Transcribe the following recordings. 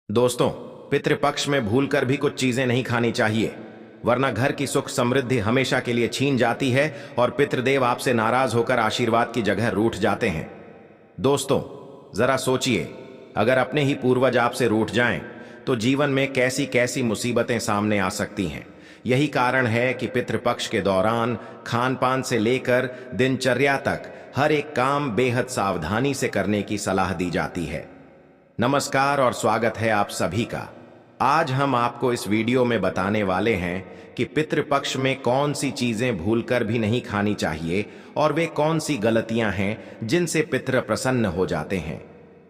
दोस्तों, पितृपक्ष में भूलकर भी कुछ चीजें नहीं खानी चाहिए, वरना घर की सुख समृद्धि हमेशा के लिए छीन जाती है और पितृदेव आपसे नाराज होकर आशीर्वाद की जगह रूठ जाते हैं। दोस्तों, जरा सोचिए, अगर अपने ही पूर्वज आपसे रूठ जाएं, तो जीवन में कैसी कैसी मुसीबतें सामने आ सकती हैं। यही कारण है कि पितृपक्ष के दौरान खान पान से लेकर दिनचर्या तक हर एक काम बेहद सावधानी से करने की सलाह दी जाती है। नमस्कार और स्वागत है आप सभी का। आज हम आपको इस वीडियो में बताने वाले हैं कि पितृपक्ष में कौन सी चीजें भूलकर भी नहीं खानी चाहिए और वे कौन सी गलतियां हैं जिनसे पितृ प्रसन्न हो जाते हैं।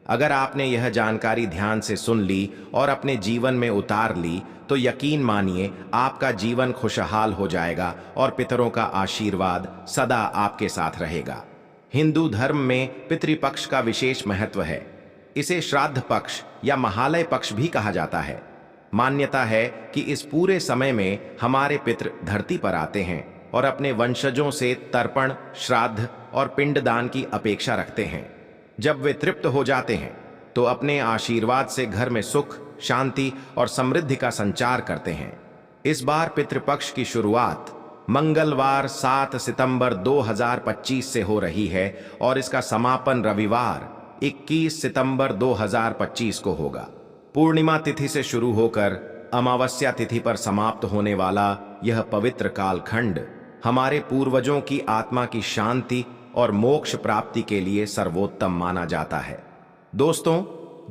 अगर आपने यह जानकारी ध्यान से सुन ली और अपने जीवन में उतार ली, तो यकीन मानिए आपका जीवन खुशहाल हो जाएगा और पितरों का आशीर्वाद सदा आपके साथ रहेगा। हिंदू धर्म में पितृपक्ष का विशेष महत्व है। इसे श्राद्ध पक्ष या महालय पक्ष भी कहा जाता है। मान्यता है कि इस पूरे समय में हमारे पितृ धरती पर आते हैं और अपने वंशजों से तर्पण, श्राद्ध और पिंडदान की अपेक्षा रखते हैं। जब वे तृप्त हो जाते हैं तो अपने आशीर्वाद से घर में सुख, शांति और समृद्धि का संचार करते हैं। इस बार पितृपक्ष की शुरुआत मंगलवार 7 सितंबर 2025 से हो रही है और इसका समापन रविवार 21 सितंबर 2025 को होगा। पूर्णिमा तिथि से शुरू होकर अमावस्या तिथि पर समाप्त होने वाला यह पवित्र कालखंड हमारे पूर्वजों की आत्मा की शांति और मोक्ष प्राप्ति के लिए सर्वोत्तम माना जाता है। दोस्तों,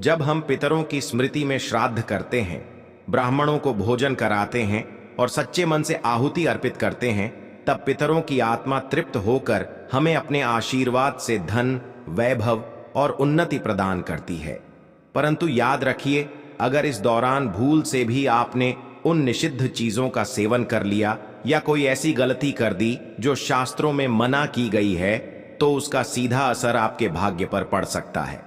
जब हम पितरों की स्मृति में श्राद्ध करते हैं, ब्राह्मणों को भोजन कराते हैं और सच्चे मन से आहुति अर्पित करते हैं, तब पितरों की आत्मा तृप्त होकर हमें अपने आशीर्वाद से धन, वैभव और उन्नति प्रदान करती है। परंतु याद रखिए, अगर इस दौरान भूल से भी आपने उन निषिद्ध चीजों का सेवन कर लिया या कोई ऐसी गलती कर दी जो शास्त्रों में मना की गई है, तो उसका सीधा असर आपके भाग्य पर पड़ सकता है।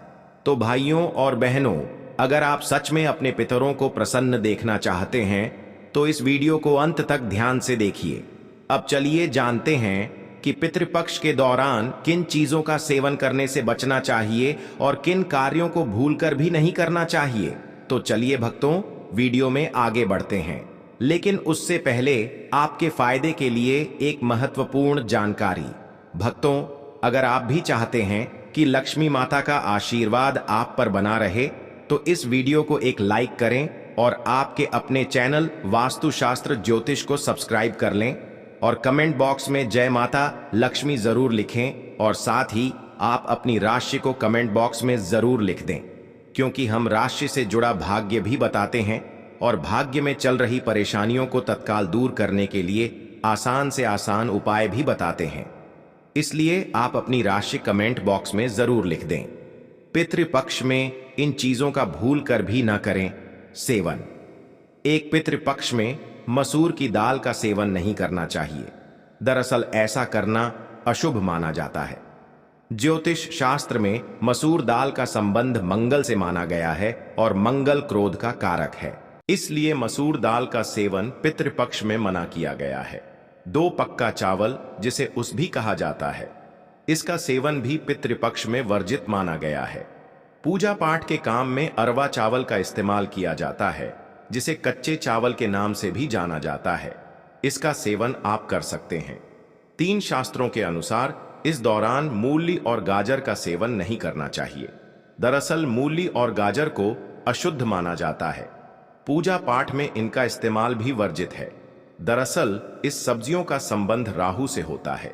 तो भाइयों और बहनों, अगर आप सच में अपने पितरों को प्रसन्न देखना चाहते हैं, तो इस वीडियो को अंत तक ध्यान से देखिए। अब चलिए जानते हैं कि पितृपक्ष के दौरान किन चीजों का सेवन करने से बचना चाहिए और किन कार्यों को भूलकर भी नहीं करना चाहिए। तो चलिए भक्तों, वीडियो में आगे बढ़ते हैं, लेकिन उससे पहले आपके फायदे के लिए एक महत्वपूर्ण जानकारी। भक्तों, अगर आप भी चाहते हैं कि लक्ष्मी माता का आशीर्वाद आप पर बना रहे, तो इस वीडियो को एक लाइक करें और आपके अपने चैनल वास्तुशास्त्र ज्योतिष को सब्सक्राइब कर लें और कमेंट बॉक्स में जय माता लक्ष्मी जरूर लिखें और साथ ही आप अपनी राशि को कमेंट बॉक्स में जरूर लिख दें, क्योंकि हम राशि से जुड़ा भाग्य भी बताते हैं और भाग्य में चल रही परेशानियों को तत्काल दूर करने के लिए आसान से आसान उपाय भी बताते हैं। इसलिए आप अपनी राशि कमेंट बॉक्स में जरूर लिख दें। पितृपक्ष में इन चीजों का भूल कर भी ना करें सेवन। एक पितृपक्ष में मसूर की दाल का सेवन नहीं करना चाहिए। दरअसल ऐसा करना अशुभ माना जाता है। ज्योतिष शास्त्र में मसूर दाल का संबंध मंगल से माना गया है और मंगल क्रोध का कारक है। इसलिए मसूर दाल का सेवन पितृपक्ष में मना किया गया है। 2 पक्का चावल, जिसे उस भी कहा जाता है, इसका सेवन भी पितृपक्ष में वर्जित माना गया है। पूजा पाठ के काम में अरवा चावल का इस्तेमाल किया जाता है, जिसे कच्चे चावल के नाम से भी जाना जाता है। इसका सेवन आप कर सकते हैं। 3 शास्त्रों के अनुसार इस दौरान मूली और गाजर का सेवन नहीं करना चाहिए। दरअसल मूली और गाजर को अशुद्ध माना जाता है। पूजा पाठ में इनका इस्तेमाल भी वर्जित है। दरअसल इस सब्जियों का संबंध राहु से होता है।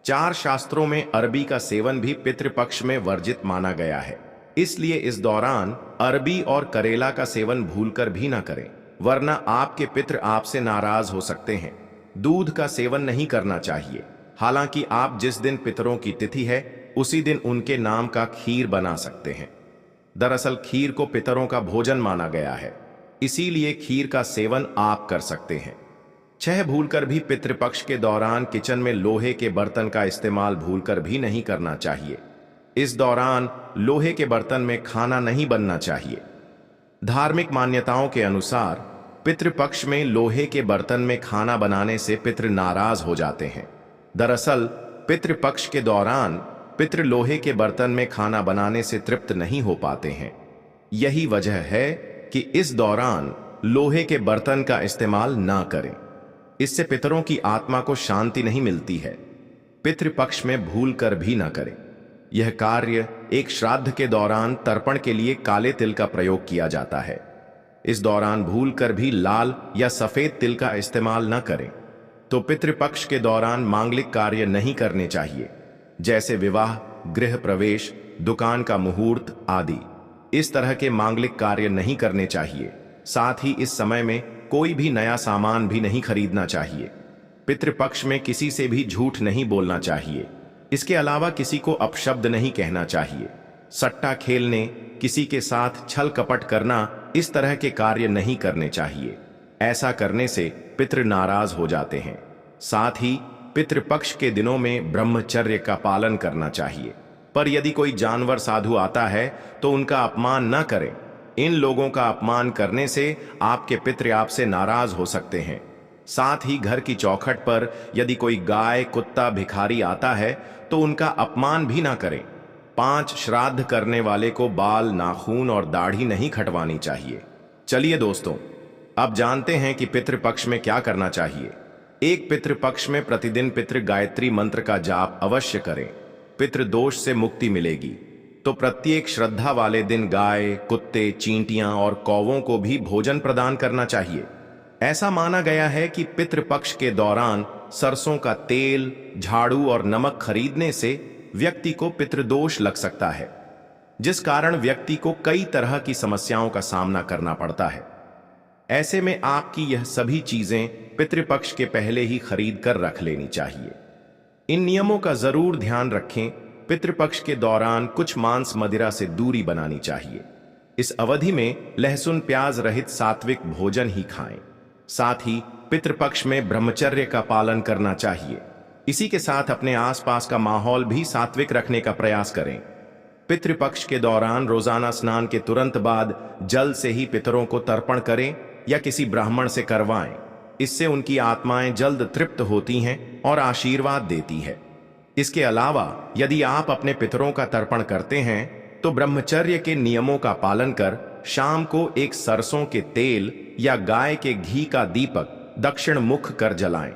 4 शास्त्रों में अरबी का सेवन भी पितृपक्ष में वर्जित माना गया है। इसलिए इस दौरान अरबी और करेला का सेवन भूलकर भी ना करें, वरना आपके पितृ आपसे नाराज हो सकते हैं। दूध का सेवन नहीं करना चाहिए। हालांकि आप जिस दिन पितरों की तिथि है, उसी दिन उनके नाम का खीर बना सकते हैं। दरअसल खीर को पितरों का भोजन माना गया है, इसीलिए खीर का सेवन आप कर सकते हैं। 6 भूलकर भी पितृपक्ष के दौरान किचन में लोहे के बर्तन का इस्तेमाल भूलकर भी नहीं करना चाहिए। इस दौरान लोहे के बर्तन में खाना नहीं बनना चाहिए। धार्मिक मान्यताओं के अनुसार पितृपक्ष में लोहे के बर्तन में खाना बनाने से पितृ नाराज हो जाते हैं। दरअसल पितृपक्ष के दौरान पितृ लोहे के बर्तन में खाना बनाने से तृप्त नहीं हो पाते हैं। यही वजह है कि इस दौरान लोहे के बर्तन का इस्तेमाल ना करें। इससे पितरों की आत्मा को शांति नहीं मिलती है। पितृपक्ष में भूल कर भी ना करें। यह कार्य एक श्राद्ध के दौरान तर्पण के लिए काले तिल का प्रयोग किया जाता है। इस दौरान भूल कर भी लाल या सफेद तिल का इस्तेमाल न करें। तो पितृपक्ष के दौरान मांगलिक कार्य नहीं करने चाहिए, जैसे विवाह, गृह प्रवेश, दुकान का मुहूर्त आदि। इस तरह के मांगलिक कार्य नहीं करने चाहिए। साथ ही इस समय में कोई भी नया सामान भी नहीं खरीदना चाहिए। पितृपक्ष में किसी से भी झूठ नहीं बोलना चाहिए। इसके अलावा किसी को अपशब्द नहीं कहना चाहिए। सट्टा खेलने, किसी के साथ छल कपट करना, इस तरह के कार्य नहीं करने चाहिए। ऐसा करने से पितृ नाराज हो जाते हैं। साथ ही पितृपक्ष के दिनों में ब्रह्मचर्य का पालन करना चाहिए। पर यदि कोई जानवर साधु आता है तो उनका अपमान न करें। इन लोगों का अपमान करने से आपके पितृ आपसे नाराज हो सकते हैं। साथ ही घर की चौखट पर यदि कोई गाय, कुत्ता, भिखारी आता है तो उनका अपमान भी ना करें। 5 श्राद्ध करने वाले को बाल, नाखून और दाढ़ी नहीं खटवानी चाहिए। चलिए दोस्तों, अब जानते हैं कि पितृपक्ष में क्या करना चाहिए। एक पितृपक्ष में प्रतिदिन पितृ गायत्री मंत्र का जाप अवश्य करें। पितृदोष से मुक्ति मिलेगी। तो प्रत्येक श्रद्धा वाले दिन गाय, कुत्ते, चींटियां और कौवों को भी भोजन प्रदान करना चाहिए। ऐसा माना गया है कि पितृपक्ष के दौरान सरसों का तेल, झाड़ू और नमक खरीदने से व्यक्ति को पितृदोष लग सकता है, जिस कारण व्यक्ति को कई तरह की समस्याओं का सामना करना पड़ता है। ऐसे में आपकी यह सभी चीजें पितृपक्ष के पहले ही खरीद कर रख लेनी चाहिए। इन नियमों का जरूर ध्यान रखें। पितृपक्ष के दौरान कुछ मांस मदिरा से दूरी बनानी चाहिए। इस अवधि में लहसुन प्याज रहित सात्विक भोजन ही खाएं। साथ ही पितृपक्ष में ब्रह्मचर्य का पालन करना चाहिए। इसी के साथ अपने आसपास का माहौल भी सात्विक रखने का प्रयास करें। पितृपक्ष के दौरान रोजाना स्नान के तुरंत बाद जल से ही पितरों को तर्पण करें या किसी ब्राह्मण से करवाएं। इससे उनकी आत्माएं जल्द तृप्त होती हैं और आशीर्वाद देती है। इसके अलावा यदि आप अपने पितरों का तर्पण करते हैं तो ब्रह्मचर्य के नियमों का पालन कर शाम को एक सरसों के तेल या गाय के घी का दीपक दक्षिण मुख कर जलाएं।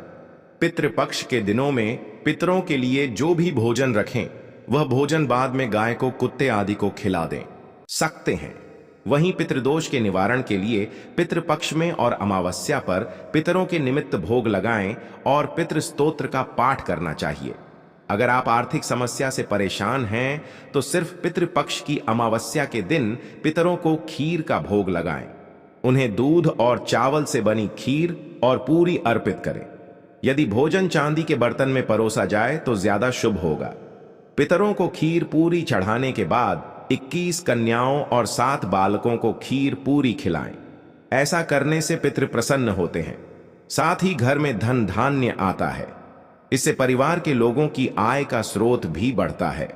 पितृपक्ष के दिनों में पितरों के लिए जो भी भोजन रखें वह भोजन बाद में गाय को, कुत्ते आदि को खिला दें सकते हैं। वहीं पितृदोष के निवारण के लिए पितृपक्ष में और अमावस्या पर पितरों के निमित्त भोग लगाएं और पितृ स्तोत्र का पाठ करना चाहिए। अगर आप आर्थिक समस्या से परेशान हैं तो सिर्फ पितृपक्ष की अमावस्या के दिन पितरों को खीर का भोग लगाएं। उन्हें दूध और चावल से बनी खीर और पूरी अर्पित करें। यदि भोजन चांदी के बर्तन में परोसा जाए तो ज्यादा शुभ होगा। पितरों को खीर पूरी चढ़ाने के बाद 21 कन्याओं और 7 बालकों को खीर पूरी खिलाएं। ऐसा करने से पितृ प्रसन्न होते हैं। साथ ही घर में धन धान्य आता है। इससे परिवार के लोगों की आय का स्रोत भी बढ़ता है।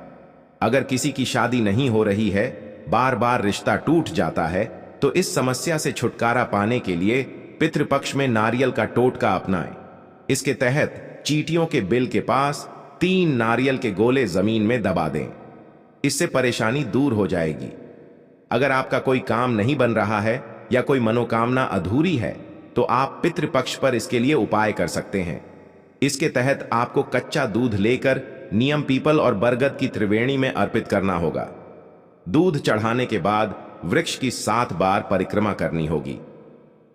अगर किसी की शादी नहीं हो रही है, बार बार रिश्ता टूट जाता है, तो इस समस्या से छुटकारा पाने के लिए पितृपक्ष में नारियल का टोटका अपनाएं। इसके तहत चींटियों के बिल के पास 3 नारियल के गोले जमीन में दबा दें। इससे परेशानी दूर हो जाएगी। अगर आपका कोई काम नहीं बन रहा है या कोई मनोकामना अधूरी है तो आप पितृपक्ष पर इसके लिए उपाय कर सकते हैं। इसके तहत आपको कच्चा दूध लेकर नियम पीपल और बरगद की त्रिवेणी में अर्पित करना होगा। दूध चढ़ाने के बाद वृक्ष की 7 बार परिक्रमा करनी होगी।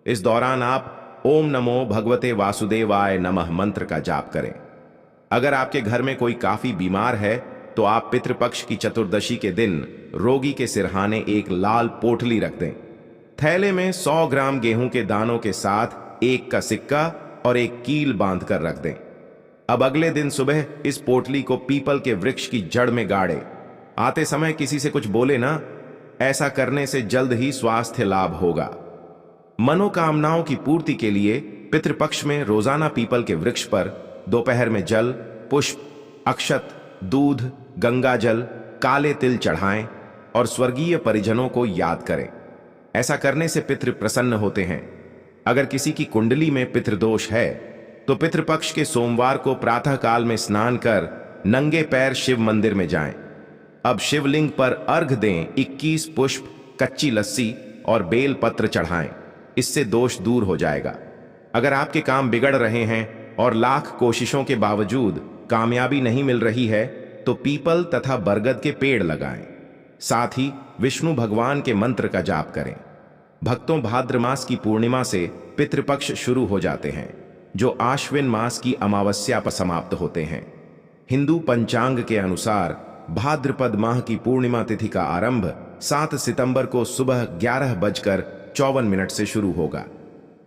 इस दौरान आप ओम नमो भगवते वासुदेवाय नमः मंत्र का जाप करें। अगर आपके घर में कोई काफी बीमार है तो आप पितृपक्ष की चतुर्दशी के दिन रोगी के सिरहाने एक लाल पोटली रख दें। थैले में 100 ग्राम गेहूं के दानों के साथ 1 का सिक्का और 1 कील बांधकर रख दें। अब अगले दिन सुबह इस पोटली को पीपल के वृक्ष की जड़ में गाड़े। आते समय किसी से कुछ बोले ना। ऐसा करने से जल्द ही स्वास्थ्य लाभ होगा। मनोकामनाओं की पूर्ति के लिए पितृपक्ष में रोजाना पीपल के वृक्ष पर दोपहर में जल, पुष्प, अक्षत, दूध, गंगा जल, काले तिल चढ़ाएं और स्वर्गीय परिजनों को याद करें। ऐसा करने से पितृ प्रसन्न होते हैं। अगर किसी की कुंडली में पितृदोष है तो पितृपक्ष के सोमवार को प्रातः काल में स्नान कर नंगे पैर शिव मंदिर में जाएं। अब शिवलिंग पर अर्घ दें। 21 पुष्प, कच्ची लस्सी और बेल पत्र चढ़ाएं। इससे दोष दूर हो जाएगा। अगर आपके काम बिगड़ रहे हैं और लाख कोशिशों के बावजूद कामयाबी नहीं मिल रही है तो पीपल तथा बरगद के पेड़ लगाएं। साथ ही विष्णु भगवान के मंत्र का जाप करें। भक्तों, भाद्र मास की पूर्णिमा से पितृपक्ष शुरू हो जाते हैं, जो आश्विन मास की अमावस्या पर समाप्त होते हैं। हिंदू पंचांग के अनुसार भाद्रपद माह की पूर्णिमा तिथि का आरंभ 7 सितंबर को सुबह 11:54 से शुरू होगा।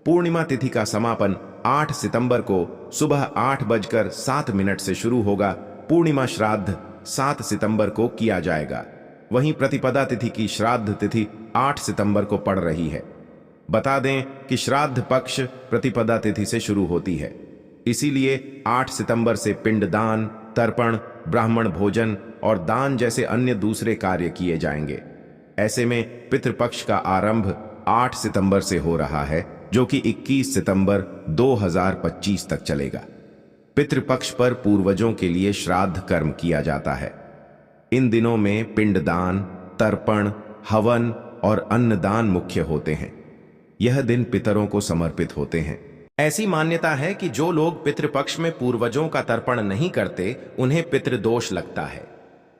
पूर्णिमा तिथि का समापन 8 सितंबर को सुबह 8:07 से शुरू होगा। पूर्णिमा श्राद्ध 7 सितंबर को किया जाएगा। वहीं प्रतिपदा तिथि की श्राद्ध तिथि 8 सितंबर को पड़ रही है। बता दें कि श्राद्ध पक्ष प्रतिपदा तिथि से शुरू होती है, इसीलिए 8 सितंबर से पिंडदान, तर्पण, ब्राह्मण भोजन और दान जैसे अन्य दूसरे कार्य किए जाएंगे। ऐसे में पितृपक्ष का आरंभ 8 सितंबर से हो रहा है, जो कि 21 सितंबर 2025 तक चलेगा। पितृपक्ष पर पूर्वजों के लिए श्राद्ध कर्म किया जाता है। इन दिनों में पिंडदान, तर्पण, हवन और अन्नदान मुख्य होते हैं। यह दिन पितरों को समर्पित होते हैं। ऐसी मान्यता है कि जो लोग पितृपक्ष में पूर्वजों का तर्पण नहीं करते, उन्हें पितृदोष लगता है।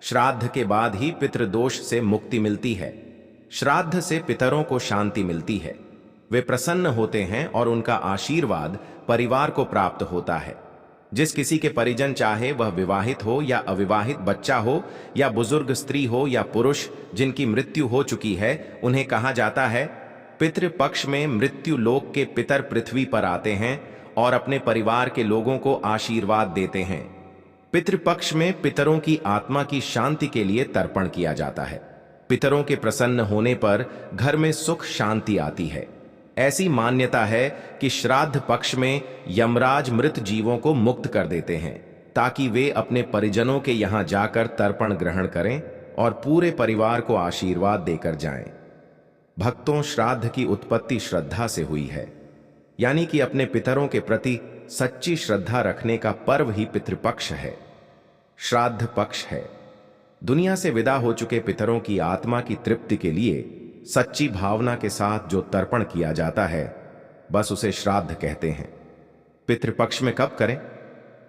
श्राद्ध के बाद ही पितृदोष से मुक्ति मिलती है। श्राद्ध से पितरों को शांति मिलती है। वे प्रसन्न होते हैं और उनका आशीर्वाद परिवार को प्राप्त होता है। जिस किसी के परिजन, चाहे वह विवाहित हो या अविवाहित, बच्चा हो या बुजुर्ग स्त्री हो या पुरुष, जिनकी मृत्यु हो चुकी है, उन्हें कहा जाता है पितृपक्ष में मृत्यु लोक के पितर पृथ्वी पर आते हैं और अपने परिवार के लोगों को आशीर्वाद देते हैं। पितृपक्ष में पितरों की आत्मा की शांति के लिए तर्पण किया जाता है। पितरों के प्रसन्न होने पर घर में सुख शांति आती है। ऐसी मान्यता है कि श्राद्ध पक्ष में यमराज मृत जीवों को मुक्त कर देते हैं, ताकि वे अपने परिजनों के यहां जाकर तर्पण ग्रहण करें और पूरे परिवार को आशीर्वाद देकर जाएं। भक्तों, श्राद्ध की उत्पत्ति श्रद्धा से हुई है, यानी कि अपने पितरों के प्रति सच्ची श्रद्धा रखने का पर्व ही पितृपक्ष है, श्राद्ध पक्ष है। दुनिया से विदा हो चुके पितरों की आत्मा की तृप्ति के लिए सच्ची भावना के साथ जो तर्पण किया जाता है, बस उसे श्राद्ध कहते हैं। पितृपक्ष में कब करें,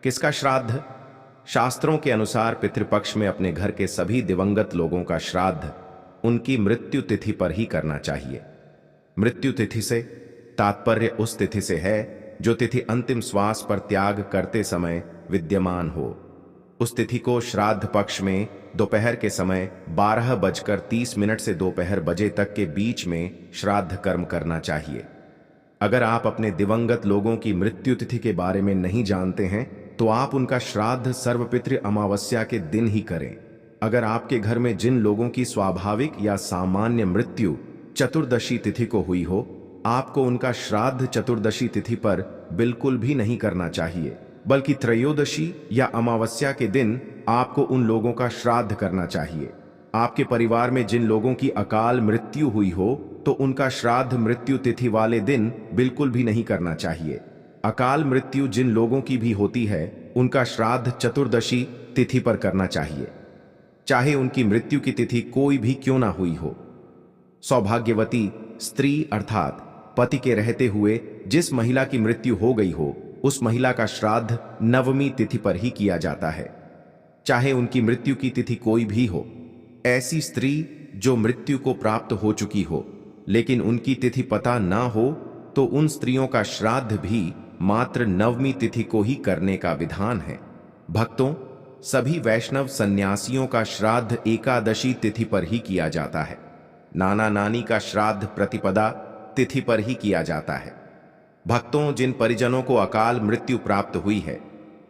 किसका श्राद्ध? शास्त्रों के अनुसार पितृपक्ष में अपने घर के सभी दिवंगत लोगों का श्राद्ध उनकी मृत्यु तिथि पर ही करना चाहिए। मृत्यु तिथि से तात्पर्य उस तिथि से है जो तिथि अंतिम श्वास पर त्याग करते समय विद्यमान हो। उस तिथि को श्राद्ध पक्ष में दोपहर के समय 12:30 से दोपहर बजे तक के बीच में श्राद्ध कर्म करना चाहिए। अगर आप अपने दिवंगत लोगों की मृत्यु तिथि के बारे में नहीं जानते हैं तो आप उनका श्राद्ध सर्वपितृ अमावस्या के दिन ही करें। अगर आपके घर में जिन लोगों की स्वाभाविक या सामान्य मृत्यु चतुर्दशी तिथि को हुई हो, आपको उनका श्राद्ध चतुर्दशी तिथि पर बिल्कुल भी नहीं करना चाहिए, बल्कि त्रयोदशी या अमावस्या के दिन आपको उन लोगों का श्राद्ध करना चाहिए। आपके परिवार में जिन लोगों की अकाल मृत्यु हुई हो तो उनका श्राद्ध मृत्यु तिथि वाले दिन बिल्कुल भी नहीं करना चाहिए। अकाल मृत्यु जिन लोगों की भी होती है, उनका श्राद्ध चतुर्दशी तिथि पर करना चाहिए, चाहे उनकी मृत्यु की तिथि कोई भी क्यों ना हुई हो। सौभाग्यवती स्त्री अर्थात पति के रहते हुए जिस महिला की मृत्यु हो गई हो, उस महिला का श्राद्ध नवमी तिथि पर ही किया जाता है, चाहे उनकी मृत्यु की तिथि कोई भी हो। ऐसी स्त्री जो मृत्यु को प्राप्त हो चुकी हो लेकिन उनकी तिथि पता ना हो, तो उन स्त्रियों का श्राद्ध भी मात्र नवमी तिथि को ही करने का विधान है। भक्तों, सभी वैष्णव सन्यासियों का श्राद्ध एकादशी तिथि पर ही किया जाता है। नाना नानी का श्राद्ध प्रतिपदा तिथि पर ही किया जाता है। भक्तों, जिन परिजनों को अकाल मृत्यु प्राप्त हुई है,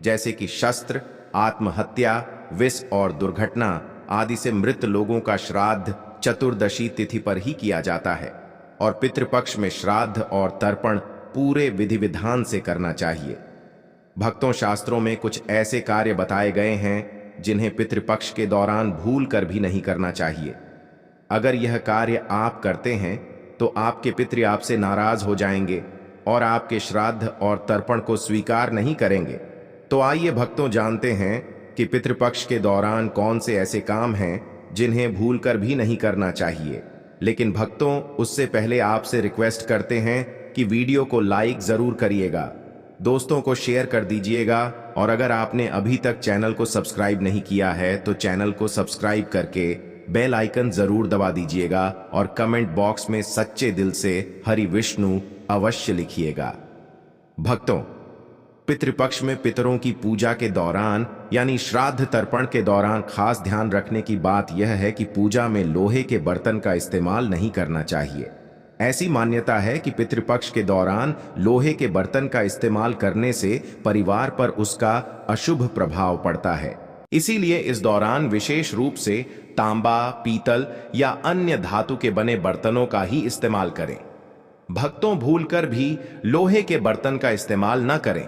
जैसे कि शस्त्र, आत्महत्या, विष और दुर्घटना आदि से मृत लोगों का श्राद्ध चतुर्दशी तिथि पर ही किया जाता है और पितृपक्ष में श्राद्ध और तर्पण पूरे विधि विधान से करना चाहिए। भक्तों, शास्त्रों में कुछ ऐसे कार्य बताए गए हैं जिन्हें पितृपक्ष के दौरान भूल कर भी नहीं करना चाहिए। अगर यह कार्य आप करते हैं तो आपके पितृ आपसे नाराज हो जाएंगे और आपके श्राद्ध और तर्पण को स्वीकार नहीं करेंगे। तो आइए भक्तों, जानते हैं कि पितृपक्ष के दौरान कौन से ऐसे काम हैं जिन्हें भूल कर भी नहीं करना चाहिए, लेकिन भक्तों, उससे पहले आपसे रिक्वेस्ट करते हैं कि वीडियो को लाइक जरूर करिएगा, दोस्तों को शेयर कर दीजिएगा, और अगर आपने अभी तक चैनल को सब्सक्राइब नहीं किया है तो चैनल को सब्सक्राइब करके बेल आइकन जरूर दबा दीजिएगा और कमेंट बॉक्स में सच्चे दिल से हरि विष्णु अवश्य लिखिएगा। भक्तों, पितृपक्ष में पितरों की पूजा के दौरान यानी श्राद्ध तर्पण के दौरान खास ध्यान रखने की बात यह है कि पूजा में लोहे के बर्तन का इस्तेमाल नहीं करना चाहिए। ऐसी मान्यता है कि पितृपक्ष के दौरान लोहे के बर्तन का इस्तेमाल करने से परिवार पर उसका अशुभ प्रभाव पड़ता है। इसीलिए इस दौरान विशेष रूप से तांबा, पीतल या अन्य धातु के बने बर्तनों का ही इस्तेमाल करें। भक्तों, भूलकर भी लोहे के बर्तन का इस्तेमाल न करें।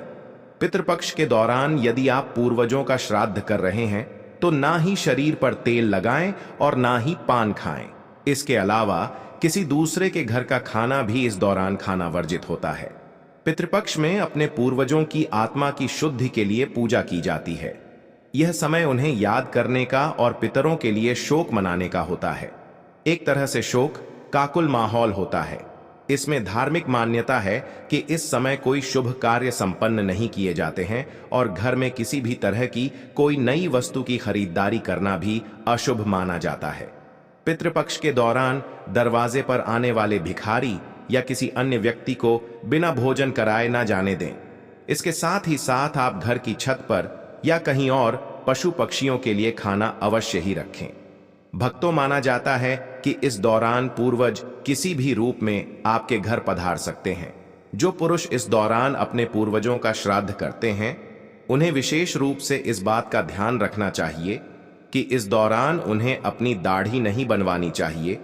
पितृपक्ष के दौरान यदि आप पूर्वजों का श्राद्ध कर रहे हैं तो ना ही शरीर पर तेल लगाएं और ना ही पान खाएं। इसके अलावा किसी दूसरे के घर का खाना भी इस दौरान खाना वर्जित होता है। पितृपक्ष में अपने पूर्वजों की आत्मा की शुद्धि के लिए पूजा की जाती है। यह समय उन्हें याद करने का और पितरों के लिए शोक मनाने का होता है। एक तरह से शोक काकुल माहौल होता है। इसमें धार्मिक मान्यता है कि इस समय कोई शुभ कार्य संपन्न नहीं किए जाते हैं और घर में किसी भी तरह की कोई नई वस्तु की खरीदारी करना भी अशुभ माना जाता है। पितृपक्ष के दौरान दरवाजे पर आने वाले भिखारी या किसी अन्य व्यक्ति को बिना भोजन कराए ना जाने दें। इसके साथ ही साथ आप घर की छत पर या कहीं और पशु पक्षियों के लिए खाना अवश्य ही रखें। भक्तों, माना जाता है कि इस दौरान पूर्वज किसी भी रूप में आपके घर पधार सकते हैं। जो पुरुष इस दौरान अपने पूर्वजों का श्राद्ध करते हैं उन्हें विशेष रूप से इस बात का ध्यान रखना चाहिए कि इस दौरान उन्हें अपनी दाढ़ी नहीं बनवानी चाहिए